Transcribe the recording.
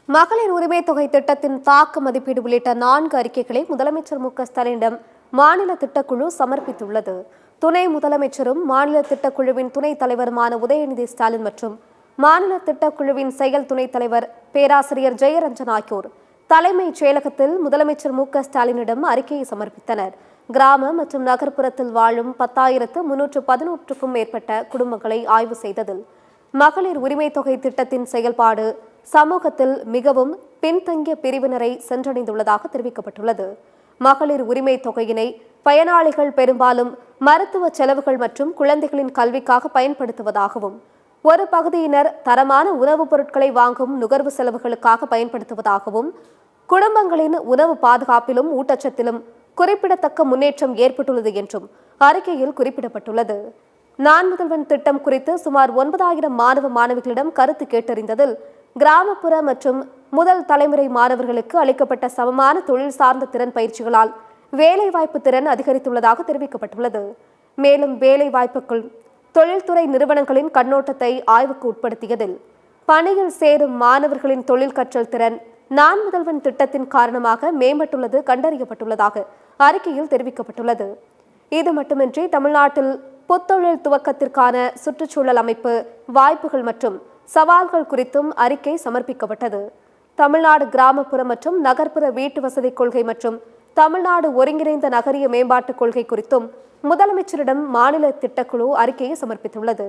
மகளிர் உரிமை தொகை திட்டத்தின் தாக்க மதிப்பீடு உள்ளிட்ட 4 அறிக்கைகளை முதலமைச்சர் மு.க.ஸ்டாலினிடம் மாநில திட்டக்குழு சமர்ப்பித்துள்ளது. துணை முதலமைச்சரும் மாநில திட்டக்குழுவின் துணைத் தலைவருமான உதயநிதி ஸ்டாலின் மற்றும் மாநில திட்டக்குழுவின் செயல் துணைத் தலைவர் பேராசிரியர் ஜெயரஞ்சன் ஆகியோர் தலைமைச் செயலகத்தில் முதலமைச்சர் மு.க.ஸ்டாலினிடம் அறிக்கையை சமர்ப்பித்தனர். கிராம மற்றும் நகர்ப்புறத்தில் வாழும் 10,311க்கும் மேற்பட்ட குடும்பங்களை ஆய்வு செய்ததில் மகளிர் உரிமை தொகை திட்டத்தின் செயல்பாடு சமூகத்தில் மிகவும் பின்தங்கிய பிரிவினரை சென்றடைந்துள்ளதாக தெரிவிக்கப்பட்டுள்ளது. மகளிர் உரிமை தொகையினை பயனாளிகள் பெரும்பாலும் மருத்துவ செலவுகள் மற்றும் குழந்தைகளின் கல்விக்காக பயன்படுத்துவதாகவும், ஒரு பகுதியினர் தரமான உணவுப் பொருட்களை வாங்கும் நுகர்வு செலவுகளுக்காக பயன்படுத்துவதாகவும், குடும்பங்களின் உணவு பாதுகாப்பிலும் ஊட்டச்சத்திலும் குறிப்பிடத்தக்க முன்னேற்றம் ஏற்பட்டுள்ளது என்றும் அறிக்கையில் குறிப்பிடப்பட்டுள்ளது. நான் முதல்வன் திட்டம் குறித்து சுமார் 9,000 மாணவ மாணவிகளிடம் கருத்து கேட்டறிந்ததில் கிராமப்புற மற்றும் முதல் தலைமுறை மாணவர்களுக்கு அளிக்கப்பட்ட சமமான தொழில் சார்ந்த திறன் பயிற்சிகளால் வேலைவாய்ப்பு திறன் அதிகரித்துள்ளதாக தெரிவிக்கப்பட்டுள்ளது. மேலும் வேலைவாய்ப்புகள் தொழில்துறை நிறுவனங்களின் கண்ணோட்டத்தை ஆய்வுக்கு உட்படுத்தியதில் பணியில் சேரும் மாணவர்களின் தொழில் கற்றல் திறன் நான் முதல்வன் திட்டத்தின் காரணமாக மேம்பட்டுள்ளது கண்டறியப்பட்டுள்ளதாக அறிக்கையில் தெரிவிக்கப்பட்டுள்ளது. இது மட்டுமின்றி தமிழ்நாட்டில் புத்தொழில் துவக்கத்திற்கான சுற்றுச்சூழல் அமைப்பு வாய்ப்புகள் மற்றும் சவால்கள் குறித்தும் அறிக்கை சமர்ப்பிக்கப்பட்டது. தமிழ்நாடு கிராமப்புற மற்றும் நகர்ப்புற வீட்டு வசதி கொள்கை மற்றும் தமிழ்நாடு ஒருங்கிணைந்த நகரிய மேம்பாட்டுக் கொள்கை குறித்தும் முதலமைச்சரிடம் மாநில திட்டக்குழு அறிக்கையை சமர்ப்பித்துள்ளது.